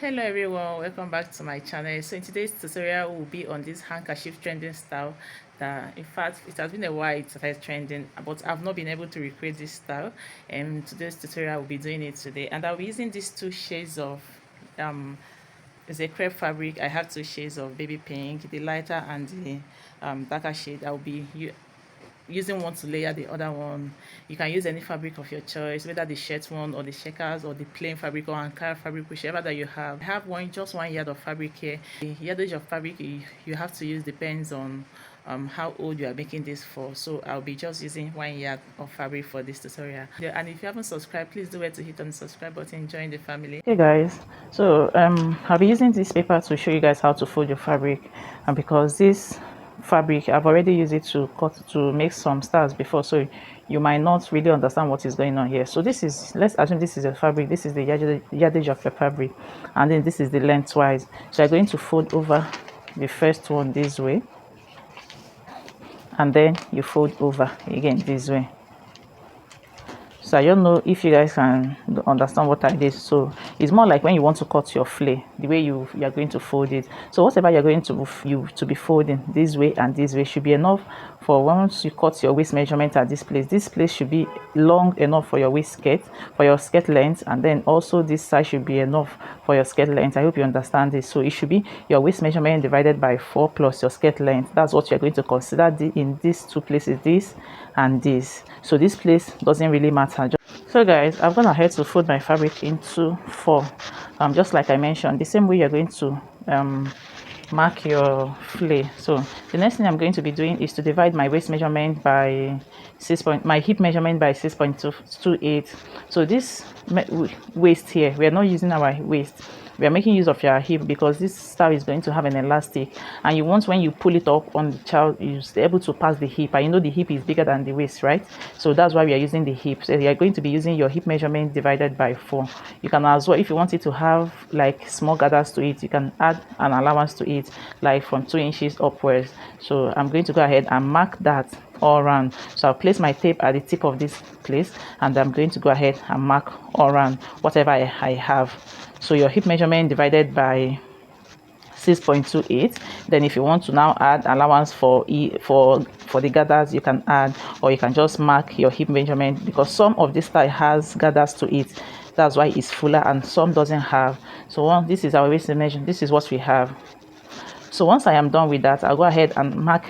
Hello everyone, welcome back to my channel. So in today's tutorial will be on this handkerchief trending style that in fact it has been a while it started trending, but I've not been able to recreate this style, and today's tutorial will be doing it today. And I'll be using these two shades of it's a crepe fabric. I have two shades of baby pink, the lighter and the darker shade. I'll be using one to layer the other one. You can use any fabric of your choice, whether the shirt one or the checkers or the plain fabric or Ankara fabric, whichever that you have. I have just 1 yard of fabric here. The yardage of fabric you have to use depends on how old you are making this for. So I'll be just using 1 yard of fabric for this tutorial. Yeah, and if you haven't subscribed, please do it to hit on the subscribe button, join the family. Hey guys, so I'll be using this paper to show you guys how to fold your fabric, and because this fabric I've already used it to cut to make some stars before, so you might not really understand what is going on here. So this is, let's assume this is a fabric, this is the yardage of your fabric, and then this is the lengthwise. So you're going to fold over the first one this way, and then you fold over again this way. So I don't know if you guys can understand what I did. So it's more like when you want to cut your flay, the way you're going to fold it. So whatever you're going to be folding this way and this way should be enough for once you cut your waist measurement at this place. This place should be long enough for your waist skirt, for your skirt length, and then also this side should be enough for your skirt length. I hope you understand this. So it should be your waist measurement divided by 4 plus your skirt length. That's what you're going to consider in these two places, this and this. So this place doesn't really matter. So guys, I've gone ahead to fold my fabric into 4, just like I mentioned, the same way you're going to mark your flay. So the next thing I'm going to be doing is to divide my waist measurement by my hip measurement by 6.228. So this waist here, we are not using our waist, we are making use of your hip, because this style is going to have an elastic, and you want, when you pull it up on the child, you're able to pass the hip, and you know the hip is bigger than the waist, right? So that's why we are using the hip. So you are going to be using your hip measurement divided by 4. You can as well, if you want it to have like small gathers to it, you can add an allowance to it, like from 2 inches upwards. So I'm going to go ahead and mark that all around. So I'll place my tape at the tip of this place, and I'm going to go ahead and mark all around whatever I have. So your hip measurement divided by 6.28. Then if you want to now add allowance for the gathers, you can add, or you can just mark your hip measurement, because some of this style has gathers to it, that's why it's fuller, and some doesn't have. So this is our waist measurement, this is what we have. So once I am done with that, I'll go ahead and mark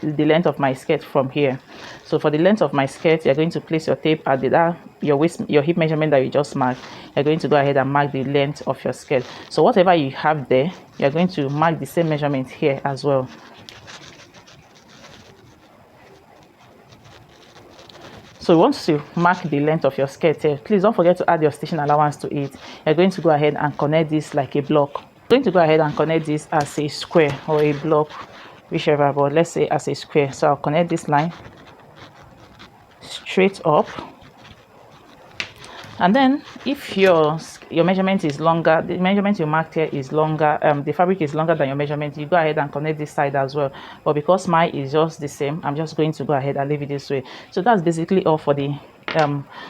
the length of my skirt from here. So for the length of my skirt, you're going to place your tape at your hip measurement that you just marked. You're going to go ahead and mark the length of your skirt. So whatever you have there, you're going to mark the same measurement here as well. So once you mark the length of your skirt here, please don't forget to add your stitching allowance to it. You're going to go ahead and connect this like a block. I'm going to go ahead and connect this as a square or a block, whichever, but let's say as a square. So I'll connect this line straight up, and then if your measurement is longer, the measurement you marked here is longer, the fabric is longer than your measurement, you go ahead and connect this side as well. But because mine is just the same, I'm just going to go ahead and leave it this way. So that's basically all for the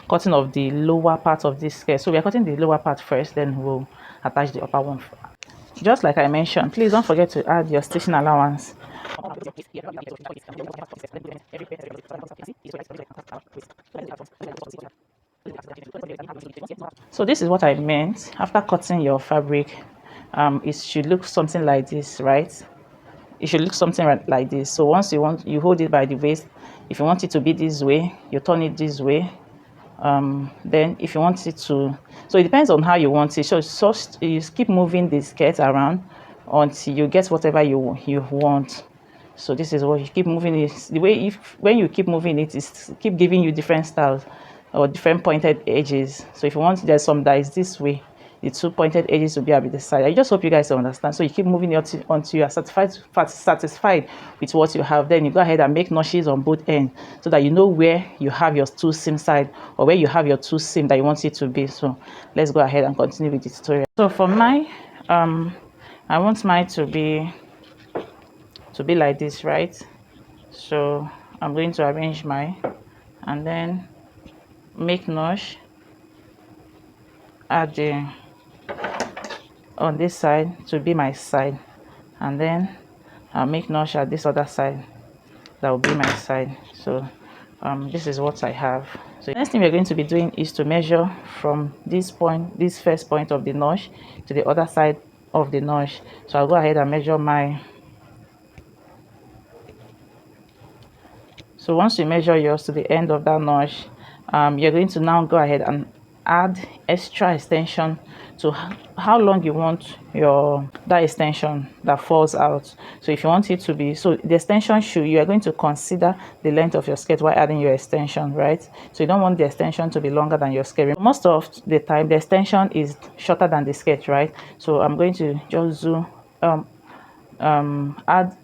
cutting of the lower part of this skirt. So we are cutting the lower part first, then we'll attach the upper one. Just like I mentioned, please don't forget to add your stitching allowance. So this is what I meant. After cutting your fabric, it should look something like this, right? It should look something like this. So once you hold it by the waist. If you want it to be this way, you turn it this way. Then if you want it to, so it depends on how you want it. So you keep moving the skirt around until you get whatever you want. So this is what you keep moving it. The way, when you keep moving it, is keep giving you different styles or different pointed edges. So if you want, there's some that is this way, the 2 pointed edges will be at the side. I just hope you guys understand. So you keep moving it until you are satisfied with what you have. Then you go ahead and make notches on both ends, so that you know where you have your 2 seam side, or where you have your 2 seam that you want it to be. So let's go ahead and continue with the tutorial. So for mine, I want mine to be like this, right? So I'm going to arrange mine, and then make notch at the on this side to be my side, and then I'll make notch at this other side that will be my side. So this is what I have. So the next thing we're going to be doing is to measure from this point, this first point of the notch, to the other side of the notch. So I'll go ahead and measure my. So once you measure yours to the end of that notch, you're going to now go ahead and add extra extension to how long you want that extension that falls out. So if you want it to be, so the extension you are going to consider the length of your skirt while adding your extension, right? So you don't want the extension to be longer than your skirt. Most of the time the extension is shorter than the skirt, right? So I'm going to just do add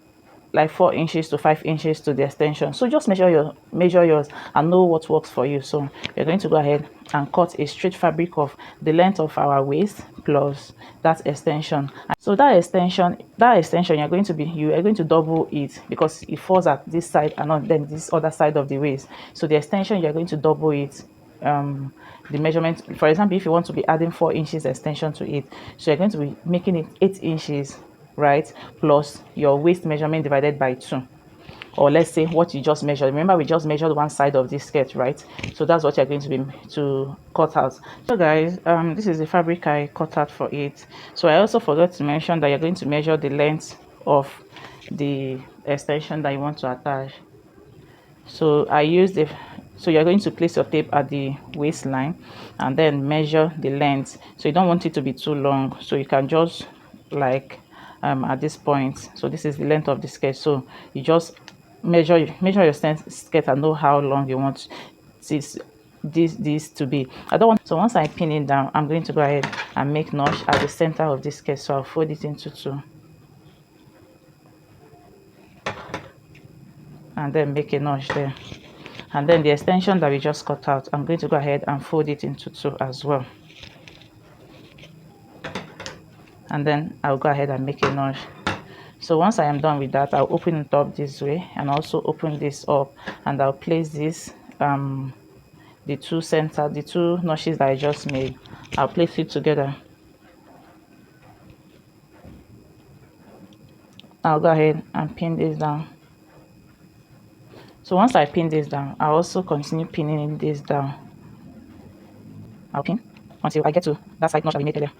like 4 inches to 5 inches to the extension. So just measure yours and know what works for you. So you're going to go ahead and cut a straight fabric of the length of our waist plus that extension. So that extension you are going to double it because it falls at this side and not then this other side of the waist. So the extension, you are going to double it. The measurement, for example, if you want to be adding 4 inches extension to it, so you're going to be making it 8 inches, right, plus your waist measurement divided by 2, or let's say what you just measured. Remember, we just measured one side of this skirt, right? So that's what you're going to cut out. So guys, this is the fabric I cut out for it. So I also forgot to mention that you're going to measure the length of the extension that you want to attach. So so you're going to place your tape at the waistline and then measure the length. So you don't want it to be too long, so you can just like at this point. So this is the length of the skirt, so you just measure your skirt and know how long you want this to be. I don't want, so once I pin it down, I'm going to go ahead and make notch at the center of this skirt. So I'll fold it into 2 and then make a notch there. And then the extension that we just cut out, I'm going to go ahead and fold it into 2 as well. And then I'll go ahead and make a notch. So once I am done with that, I'll open it up this way and also open this up, and I'll place this the two notches that I just made, I'll place it together. I'll go ahead and pin this down. So once I pin this down, I'll also continue pinning this down. I'll pin until I get to that side notch that we made earlier.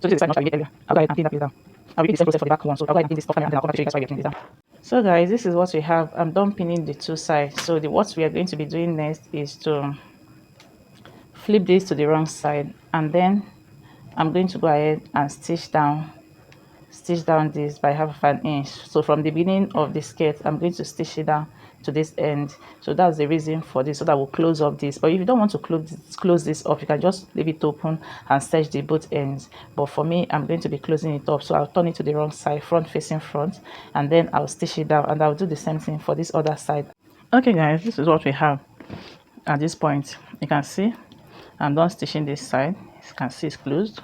So this is the side notch that we made earlier. I'll go ahead and pin that down. I'll repeat the same process for the back one. So I'll go ahead and pin this off and then I'll come back to show you guys why we're pinning this down. So guys, this is what we have. I'm done pinning the 2 sides. So what we are going to be doing next is to flip this to the wrong side, and then I'm going to go ahead and stitch down this by 1/2 inch. So from the beginning of the skirt, I'm going to stitch it down to this end. So that's the reason for this, so that will close up this. But if you don't want to close this up, you can just leave it open and stitch the both ends. But for me, I'm going to be closing it up, so I'll turn it to the wrong side, front facing front, and then I'll stitch it down, and I'll do the same thing for this other side. Okay guys, this is what we have at this point. You can see I'm done stitching this side. You can see it's closed.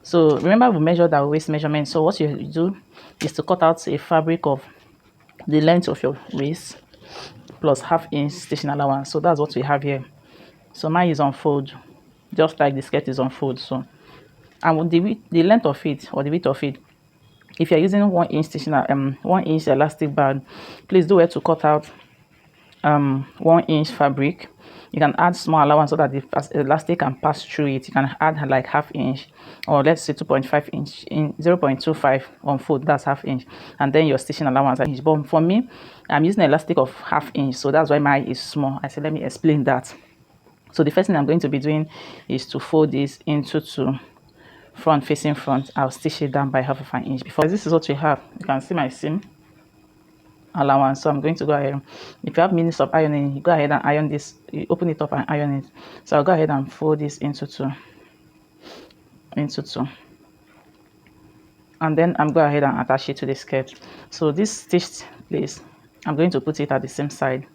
So remember, we measured our waist measurement. So what you do is to cut out a fabric of the length of your waist plus 1/2 inch stitching allowance. So that's what we have here. So mine is on fold, just like the skirt is on fold. So, and the length of it, or the width of it, if you're using 1 inch stitching 1 inch elastic band, please do it to cut out 1 inch fabric. You can add small allowance so that the elastic can pass through it. You can add like 1/2 inch, or let's say 2.5 inch in 0.25 on fold, that's 1/2 inch, and then your stitching allowance. But for me, I'm using an elastic of 1/2 inch, so that's why mine is small. I said let me explain that. So the first thing I'm going to be doing is to fold this into 2, front facing front. I'll stitch it down by 1/2 inch. Before this is what we have. You can see my seam allowance. So I'm going to go ahead, if you have means of ironing, you go ahead and iron this, you open it up and iron it. So I'll go ahead and fold this into 2, and then I'm going ahead and attach it to the skirt. So this stitched place, I'm going to put it at the same side.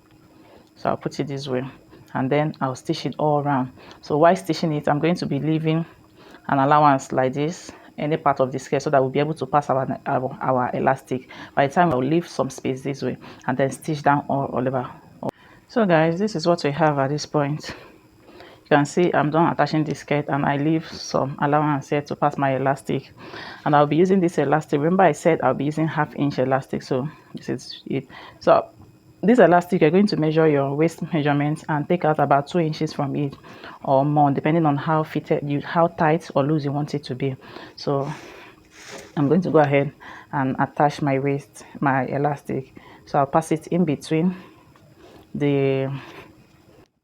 So I'll put it this way, and then I'll stitch it all around. So while stitching it, I'm going to be leaving an allowance like this, any part of the skirt, so that we'll be able to pass our elastic. By the time I'll leave some space this way, and then stitch down all over. So guys, this is what we have at this point. You can see I'm done attaching the skirt, and I leave some allowance here to pass my elastic, and I'll be using this elastic. Remember I said I'll be using 1/2 inch elastic, so this is it. So this elastic, you're going to measure your waist measurements and take out about 2 inches from it or more, depending on how fitted you, how tight or loose you want it to be. So I'm going to go ahead and attach my elastic. So I'll pass it in between the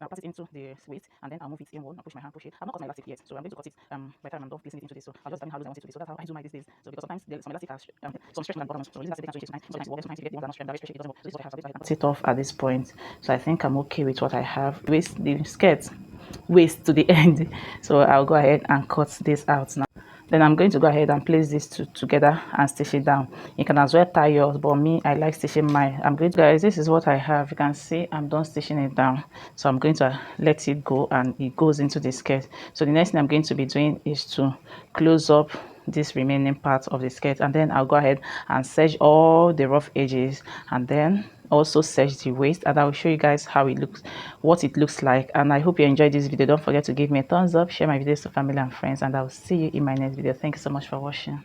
I'll pass it into the waist, and then I'll move it inward. I'll push my hand, push it. I've not cut my elastic yet, so I'm going to cut it by the time I'm done placing it into this. So I'll just find how loose I want it to be. So that's how I do my these days. So because sometimes there's some elastic has some stretch on the bottom, so this elastic can change tonight. Sometimes you get the ones that are stretchy, it doesn't work. So this is what I have. So this is what I have. Cut it off at this point. So I think I'm okay with what I have. Waist the skirt waist to the end. So I'll go ahead and cut this out now. Then I'm going to go ahead and place these two together and stitch it down. You can as well tie yours, but me, I like stitching mine. I'm going to, guys, this is what I have. You can see I'm done stitching it down, so I'm going to let it go, and it goes into the skirt. So the next thing I'm going to be doing is to close up this remaining part of the skirt, and then I'll go ahead and serge all the rough edges, and then also serge the waist, and I will show you guys how it looks, what it looks like. And I hope you enjoyed this video. Don't forget to give me a thumbs up, share my videos to family and friends, and I'll see you in my next video. Thank you so much for watching.